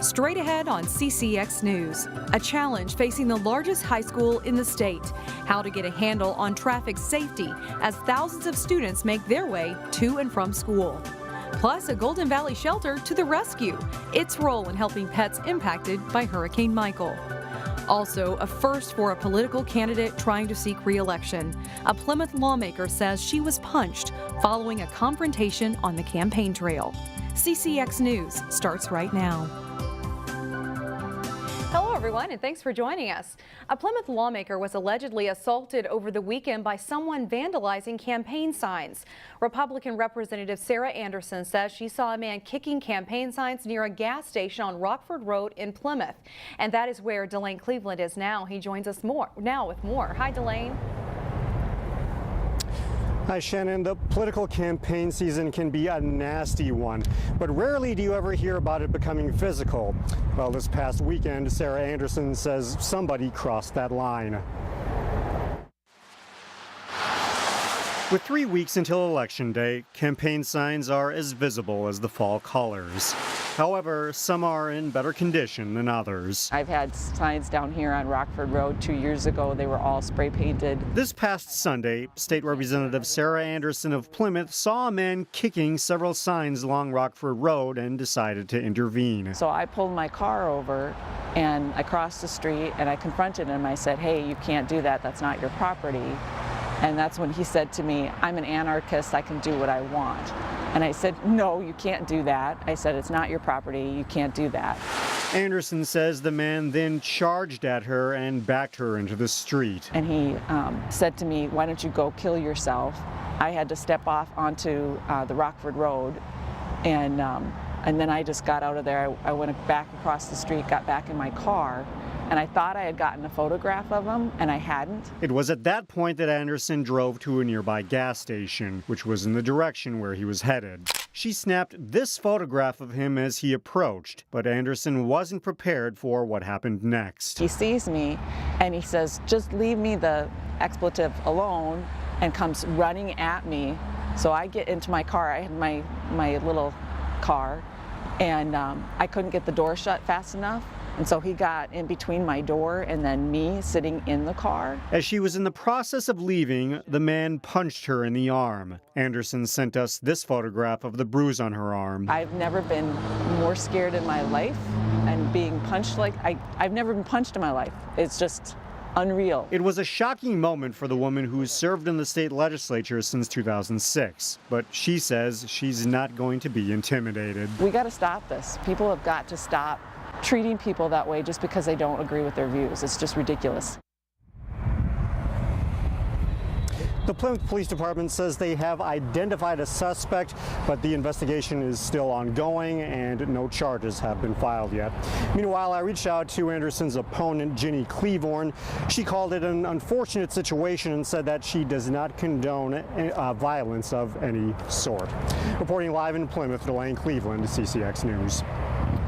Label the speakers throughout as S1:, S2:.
S1: Straight ahead on CCX News, a challenge facing the largest high school in the state. How to get a handle on traffic safety as thousands of students make their way to and from school. Plus, a Golden Valley shelter to the rescue. Its role in helping pets impacted by Hurricane Michael. Also, a first for a political candidate trying to seek re-election. A Plymouth lawmaker says she was punched following a confrontation on the campaign trail. CCX News starts right now. Hello, everyone, and thanks for joining us. A Plymouth lawmaker was allegedly assaulted over the weekend by someone vandalizing campaign signs. Republican Representative Sarah Anderson says she saw a man kicking campaign signs near a gas station on Rockford Road in Plymouth. And that is where Delane Cleveland is now. He joins us now with more. Hi, Delane.
S2: Hi, Shannon. The political campaign season can be a nasty one, but rarely do you ever hear about it becoming physical. Well, this past weekend, Sarah Anderson says somebody crossed that line. With 3 weeks until Election Day, campaign signs are as visible as the fall colors. However, some are in better condition than others.
S3: I've had signs down here on Rockford Road 2 years ago. They were all spray painted.
S2: This past Sunday, State Representative Sarah Anderson of Plymouth saw a man kicking several signs along Rockford Road and decided to intervene.
S3: So I pulled my car over and I crossed the street and I confronted him. I said, "Hey, you can't do that. That's not your property." And that's when he said to me, "I'm an anarchist, I can do what I want." And I said, "No, you can't do that." I said, "It's not your property, you can't do that."
S2: Anderson says the man then charged at her and backed her into the street.
S3: And he said to me, "Why don't you go kill yourself?" I had to step off onto the Rockford Road, and then I just got out of there. I went back across the street, got back in my car, and I thought I had gotten a photograph of him, and I hadn't.
S2: It was at that point that Anderson drove to a nearby gas station, which was in the direction where he was headed. She snapped this photograph of him as he approached, but Anderson wasn't prepared for what happened next.
S3: He sees me, and he says, "Just leave me the expletive alone," and comes running at me. So I get into my car. I had my little car, and I couldn't get the door shut fast enough. And so he got in between my door and then me sitting in the car.
S2: As she was in the process of leaving, the man punched her in the arm. Anderson sent us this photograph of the bruise on her arm.
S3: I've never been more scared in my life, and being punched like I've never been punched in my life. It's just unreal.
S2: It was a shocking moment for the woman who served in the state legislature since 2006, but she says she's not going to be intimidated.
S3: We got to stop this. People have got to stop treating people that way just because they don't agree with their views. It's just ridiculous.
S2: The Plymouth Police Department says they have identified a suspect, but the investigation is still ongoing and no charges have been filed yet. Meanwhile, I reached out to Anderson's opponent, Ginny Cleavorn. She called it an unfortunate situation and said that she does not condone violence of any sort. Reporting live in Plymouth, Delane Cleveland, CCX News.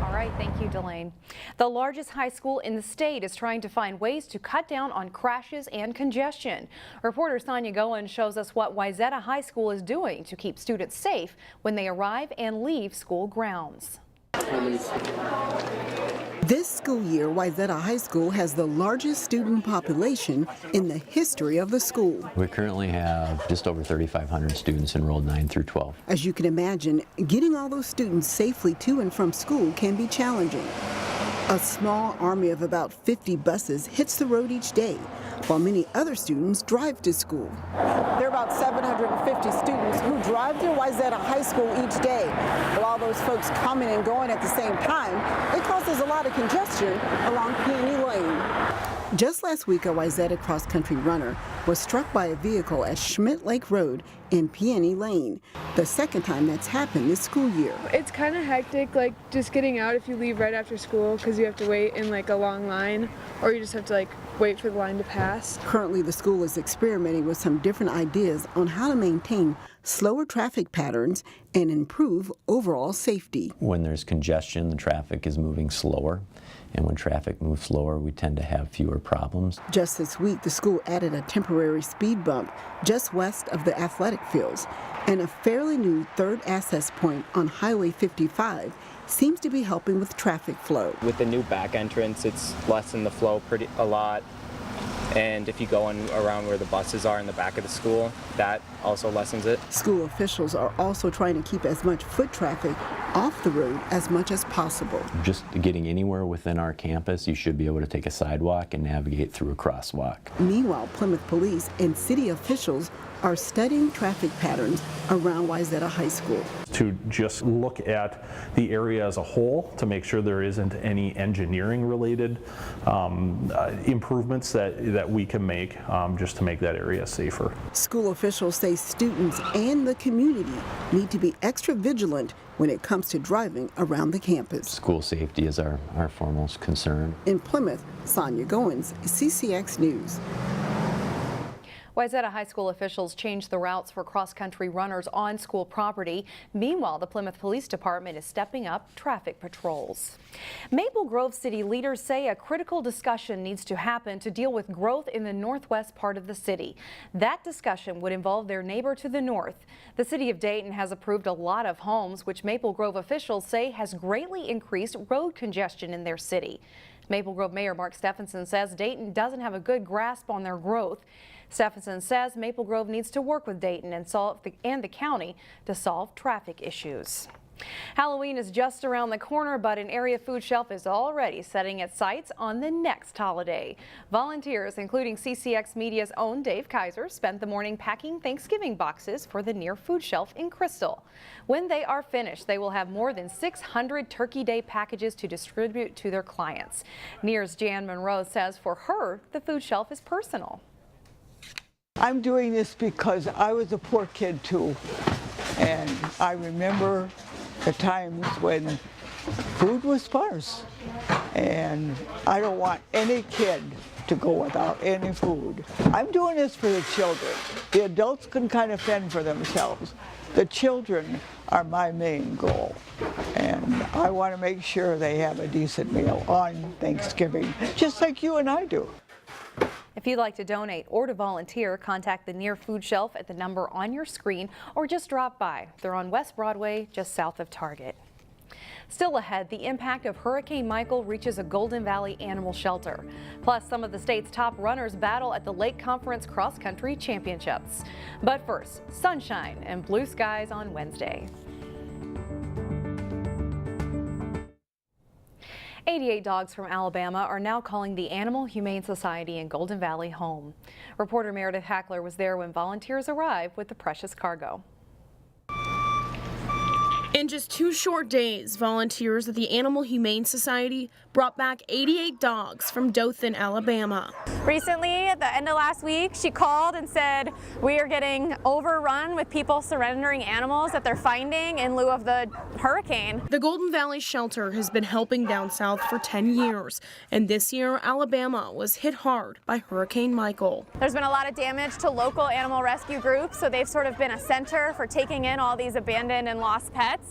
S1: All right, thank you, Delane. The largest high school in the state is trying to find ways to cut down on crashes and congestion. Reporter Sonia Goen shows us what Wayzata High School is doing to keep students safe when they arrive and leave school grounds.
S4: This school year, Wayzata High School has the largest student population in the history of the school.
S5: We currently have just over 3,500 students enrolled 9 through 12.
S4: As you can imagine, getting all those students safely to and from school can be challenging. A small army of about 50 buses hits the road each day, while many other students drive to school. There are about 750 students who drive through Wayzata High School each day. With all those folks coming and going at the same time, it causes a lot of congestion along Peony Lane. Just last week, a Wayzata cross-country runner was struck by a vehicle at Schmidt Lake Road in Peony Lane, the second time that's happened this school year.
S6: It's kind of hectic, like just getting out if you leave right after school because you have to wait in like a long line, or you just have to like wait for the line to pass.
S4: Currently, the school is experimenting with some different ideas on how to maintain slower traffic patterns and improve overall safety.
S5: When there's congestion, the traffic is moving slower, and when traffic moves slower, we tend to have fewer problems.
S4: Just this week, the school added a temporary speed bump just west of the athletic fields, and a fairly new third access point on Highway 55 seems to be helping with traffic flow.
S7: With the new back entrance, it's lessened the flow a lot. And if you go around where the buses are in the back of the school, that also lessens it.
S4: School officials are also trying to keep as much foot traffic off the road as much as possible.
S5: Just getting anywhere within our campus, you should be able to take a sidewalk and navigate through a crosswalk.
S4: Meanwhile, Plymouth police and city officials are studying traffic patterns around Wayzata High School.
S8: To just look at the area as a whole to make sure there isn't any engineering related improvements that we can make just to make that area safer.
S4: School officials say students and the community need to be extra vigilant when it comes to driving around the campus.
S5: School safety is our foremost concern.
S4: In Plymouth, Sonia Goins, CCX News.
S1: Wayzata High School officials changed the routes for cross-country runners on school property. Meanwhile, the Plymouth Police Department is stepping up traffic patrols. Maple Grove city leaders say a critical discussion needs to happen to deal with growth in the northwest part of the city. That discussion would involve their neighbor to the north. The city of Dayton has approved a lot of homes, which Maple Grove officials say has greatly increased road congestion in their city. Maple Grove Mayor Mark Stephenson says Dayton doesn't have a good grasp on their growth. Stephenson says Maple Grove needs to work with Dayton and the county to solve traffic issues. Halloween is just around the corner, but an area food shelf is already setting its sights on the next holiday. Volunteers, including CCX Media's own Dave Kaiser, spent the morning packing Thanksgiving boxes for the near food shelf in Crystal. When they are finished, they will have more than 600 Turkey Day packages to distribute to their clients. Near's Jan Monroe says for her, the food shelf is personal.
S9: I'm doing this because I was a poor kid too, and I remember the times when food was sparse, and I don't want any kid to go without any food. I'm doing this for the children. The adults can kind of fend for themselves. The children are my main goal, and I want to make sure they have a decent meal on Thanksgiving, just like you and I do.
S1: If you'd like to donate or to volunteer, contact the Near Food Shelf at the number on your screen or just drop by. They're on West Broadway, just south of Target. Still ahead, the impact of Hurricane Michael reaches a Golden Valley animal shelter. Plus, some of the state's top runners battle at the Lake Conference Cross Country Championships. But first, sunshine and blue skies on Wednesday. 88 dogs from Alabama are now calling the Animal Humane Society in Golden Valley home. Reporter Meredith Hackler was there when volunteers arrived with the precious cargo.
S10: In just 2 short days, volunteers at the Animal Humane Society brought back 88 dogs from Dothan, Alabama.
S11: Recently, at the end of last week, she called and said, we are getting overrun with people surrendering animals that they're finding in lieu of the hurricane.
S10: The Golden Valley shelter has been helping down south for 10 years, and this year, Alabama was hit hard by Hurricane Michael.
S11: There's been a lot of damage to local animal rescue groups, so they've sort of been a center for taking in all these abandoned and lost pets.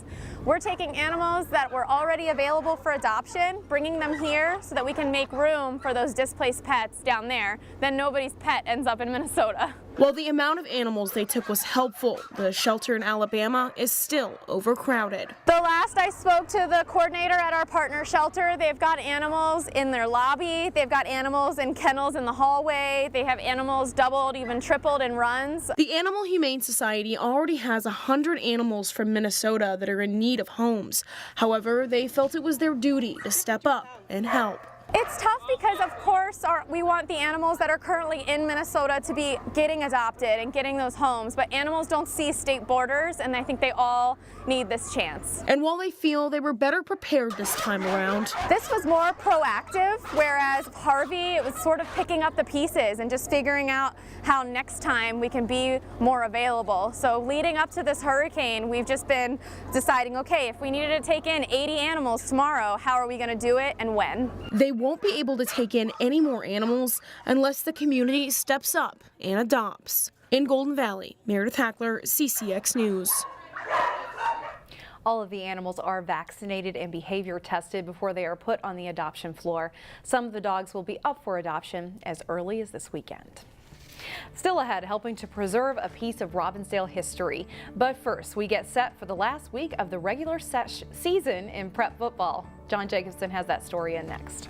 S11: We're taking animals that were already available for adoption, bringing them here so that we can make room for those displaced pets down there. Then nobody's pet ends up in Minnesota.
S10: While the amount of animals they took was helpful, the shelter in Alabama is still overcrowded.
S11: The last I spoke to the coordinator at our partner shelter, they've got animals in their lobby, they've got animals in kennels in the hallway, they have animals doubled, even tripled in runs.
S10: The Animal Humane Society already has 100 animals from Minnesota that are in need of homes. However, they felt it was their duty to step up and help.
S11: It's tough because, of course, we want the animals that are currently in Minnesota to be getting adopted and getting those homes, but animals don't see state borders, and I think they all need this chance.
S10: And while they feel they were better prepared this time around,
S11: this was more proactive, whereas Harvey, it was sort of picking up the pieces and just figuring out how next time we can be more available. So leading up to this hurricane, we've just been deciding, okay, if we needed to take in 80 animals tomorrow, how are we going to do it and when?
S10: They won't be able to take in any more animals unless the community steps up and adopts. In Golden Valley, Meredith Hackler, CCX News.
S12: All of the animals are vaccinated and behavior tested before they are put on the adoption floor. Some of the dogs will be up for adoption as early as this weekend. Still ahead, helping to preserve a piece of Robbinsdale history. But first, we get set for the last week of the regular season in prep football. John Jacobson has that story in next.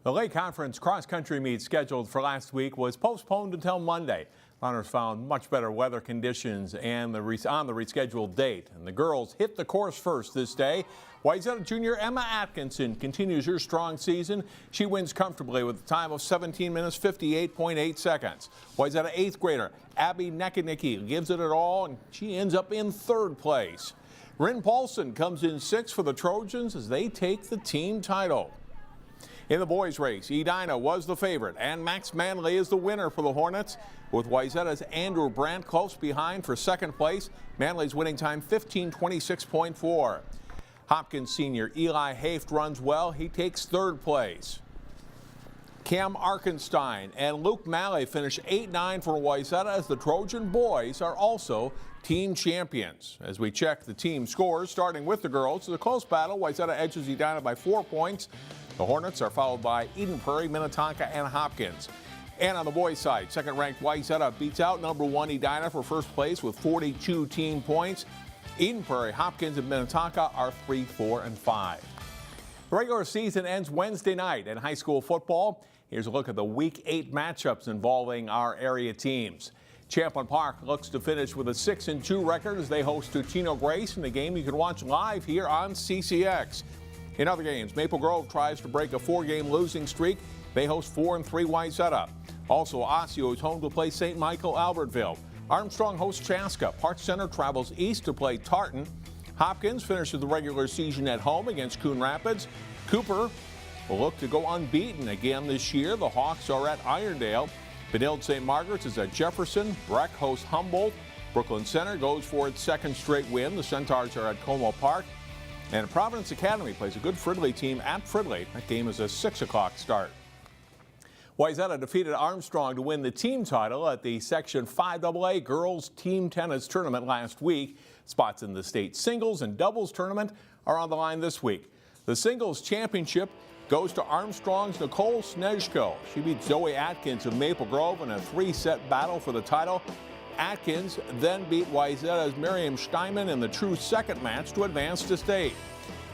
S13: The Lake Conference cross-country meet scheduled for last week was postponed until Monday. Runners found much better weather conditions and on the rescheduled date. And the girls hit the course first this day. Wayzata junior Emma Atkinson continues her strong season. She wins comfortably with a time of 17 minutes, 58.8 seconds. Wayzata 8th grader Abby Nekanicki gives it all, and she ends up in 3rd place. Rin Paulson comes in 6th for the Trojans as they take the team title. In the boys' race, Edina was the favorite, and Max Manley is the winner for the Hornets, with Wayzata's Andrew Brandt close behind for 2nd place. Manley's winning time 15:26.4. Hopkins senior Eli Haft runs well. He takes 3rd place. Cam Arkenstein and Luke Malley finish 8-9 for Wayzata as the Trojan boys are also team champions. As we check the team scores, starting with the girls, it's a close battle. Wayzata edges Edina by 4 points. The Hornets are followed by Eden Prairie, Minnetonka, and Hopkins. And on the boys' side, 2nd-ranked Wayzata beats out number 1 Edina for 1st place with 42 team points. Eden Prairie, Hopkins, and Minnetonka are 3, 4, and 5. The regular season ends Wednesday night in high school football. Here's a look at the Week 8 matchups involving our area teams. Champlin Park looks to finish with a 6-2 record as they host Tutino Grace in a game you can watch live here on CCX. In other games, Maple Grove tries to break a 4-game losing streak. They host 4-3 Wayzata. Also, Osseo is home to play St. Michael Albertville. Armstrong hosts Chaska. Park Center travels east to play Tartan. Hopkins finishes the regular season at home against Coon Rapids. Cooper will look to go unbeaten again this year. The Hawks are at Irondale. Benilde St. Margaret's is at Jefferson. Breck hosts Humboldt. Brooklyn Center goes for its 2nd straight win. The Centaurs are at Como Park. And Providence Academy plays a good Fridley team at Fridley. That game is a 6 o'clock start. Wayzata defeated Armstrong to win the team title at the Section 5AA Girls Team Tennis Tournament last week. Spots in the state singles and doubles tournament are on the line this week. The singles championship goes to Armstrong's Nicole Snezko. She beat Zoe Atkins of Maple Grove in a 3-set battle for the title. Atkins then beat Wayzata's Miriam Steinman in the true 2nd match to advance to state.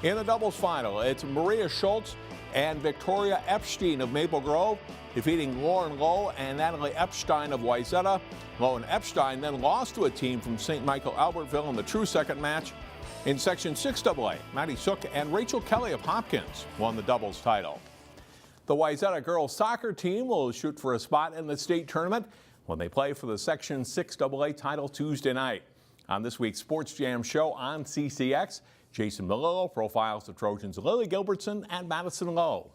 S13: In the doubles final, it's Maria Schultz and Victoria Epstein of Maple Grove defeating Lauren Lowe and Natalie Epstein of Wayzata. Lowe and Epstein then lost to a team from St. Michael Albertville in the true 2nd match. In Section 6AA, Maddie Sook and Rachel Kelly of Hopkins won the doubles title. The Wayzata girls soccer team will shoot for a spot in the state tournament when they play for the Section 6AA title Tuesday night. On this week's Sports Jam show on CCX, Jason Melillo profiles the Trojans' Lily Gilbertson and Madison Lowe.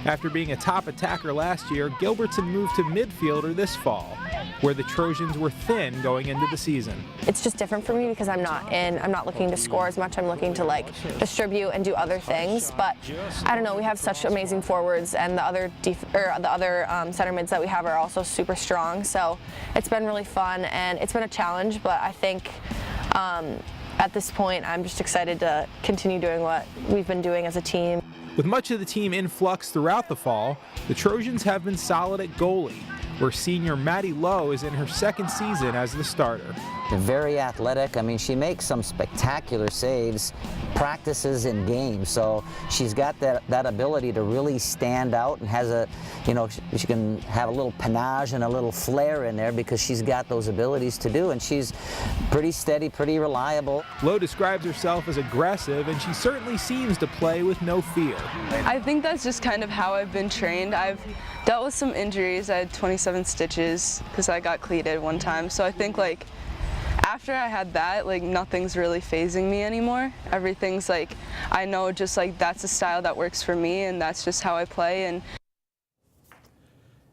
S14: After being a top attacker last year, Gilbertson moved to midfielder this fall, where the Trojans were thin going into the season.
S15: It's just different for me because I'm not looking to score as much. I'm looking to distribute and do other things. But I don't know, we have such amazing forwards, and the other center mids that we have are also super strong. So it's been really fun, and it's been a challenge, but I think at this point I'm just excited to continue doing what we've been doing as a team.
S14: With much of the team in flux throughout the fall, the Trojans have been solid at goalie, where senior Maddie Lowe is in her 2nd season as the starter.
S16: They're very athletic. I mean, she makes some spectacular saves, practices in games, so she's got that ability to really stand out and has a, she can have a little panache and a little flair in there because she's got those abilities to do, and she's pretty steady, pretty reliable.
S14: Lowe describes herself as aggressive, and she certainly seems to play with no fear.
S17: I think that's just kind of how I've been trained. I've dealt with some injuries. I had 27 stitches because I got cleated one time, so I think after I had that, nothing's really phasing me anymore. Everything's I know just that's a style that works for me, and that's just how I play. And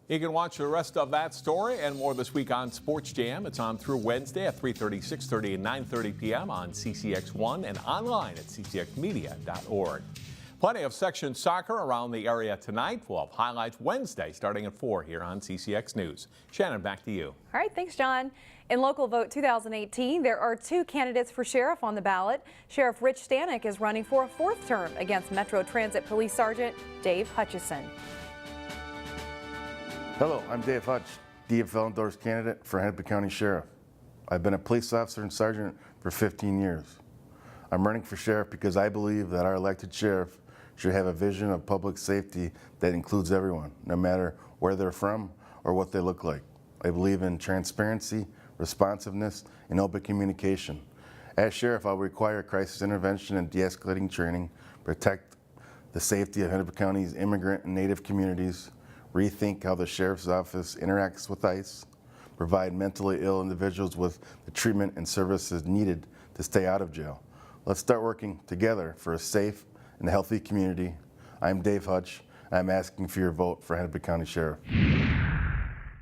S13: you can watch the rest of that story and more this week on Sports Jam. It's on through Wednesday at 3:30, 6:30, and 9:30 p.m. on CCX1 and online at ccxmedia.org. Plenty of section soccer around the area tonight. We'll have highlights Wednesday starting at 4 here on CCX News. Shannon, back to you.
S12: All right, thanks, John. In Local Vote 2018, there are 2 candidates for sheriff on the ballot. Sheriff Rich Stanek is running for a 4th term against Metro Transit Police Sergeant Dave Hutchison.
S18: Hello, I'm Dave Hutch, DFL endorsed candidate for Hennepin County Sheriff. I've been a police officer and sergeant for 15 years. I'm running for sheriff because I believe that our elected sheriff should have a vision of public safety that includes everyone, no matter where they're from or what they look like. I believe in transparency, responsiveness, and open communication. As sheriff, I'll require crisis intervention and de-escalating training, protect the safety of Hennepin County's immigrant and native communities, rethink how the sheriff's office interacts with ICE, provide mentally ill individuals with the treatment and services needed to stay out of jail. Let's start working together for a safe and healthy community. I'm Dave Hutch, and I'm asking for your vote for Hennepin County Sheriff.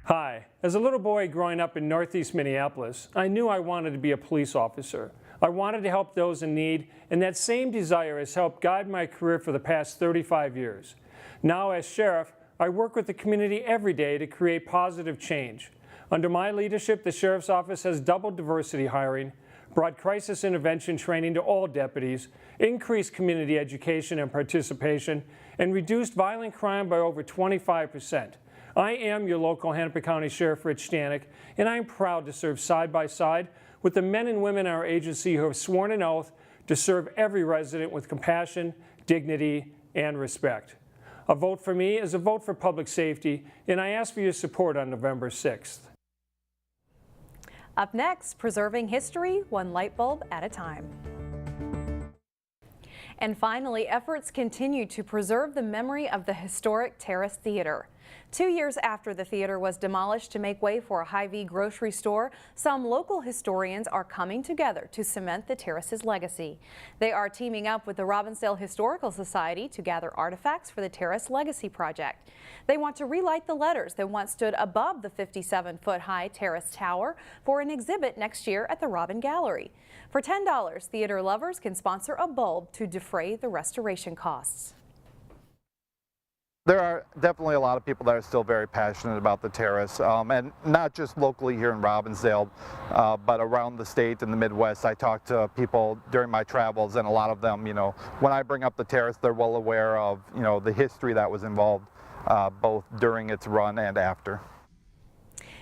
S19: Hi. As a little boy growing up in Northeast Minneapolis, I knew I wanted to be a police officer. I wanted to help those in need, and that same desire has helped guide my career for the past 35 years. Now as sheriff, I work with the community every day to create positive change. Under my leadership, the Sheriff's Office has doubled diversity hiring, brought crisis intervention training to all deputies, increased community education and participation, and reduced violent crime by over 25%. I am your local Hennepin County Sheriff Rich Stanek, and I am proud to serve side by side with the men and women in our agency who have sworn an oath to serve every resident with compassion, dignity, and respect. A vote for me is a vote for public safety, and I ask for your support on November 6th.
S12: Up next, preserving history one light bulb at a time. And finally, efforts continue to preserve the memory of the historic Terrace Theater. 2 years after the theater was demolished to make way for a Hy-Vee grocery store, some local historians are coming together to cement the Terrace's legacy. They are teaming up with the Robbinsdale Historical Society to gather artifacts for the Terrace Legacy Project. They want to relight the letters that once stood above the 57-foot-high Terrace Tower for an exhibit next year at the Robin Gallery. For $10, theater lovers can sponsor a bulb to defray the restoration costs.
S20: There are definitely a lot of people that are still very passionate about the Terrace, and not just locally here in Robbinsdale, but around the state and the Midwest. I talk to people during my travels, and a lot of them, when I bring up the Terrace, they're well aware of, the history that was involved, both during its run and after.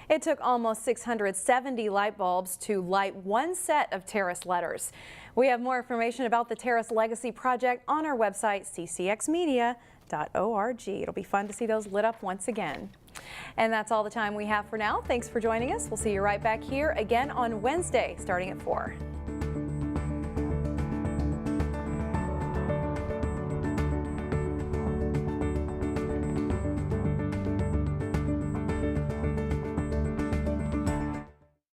S12: It took almost 670 light bulbs to light one set of Terrace letters. We have more information about the Terrace Legacy Project on our website, ccxmedia.org. It'll be fun to see those lit up once again. And that's all the time we have for now. Thanks for joining us. We'll see you right back here again on Wednesday, starting at 4.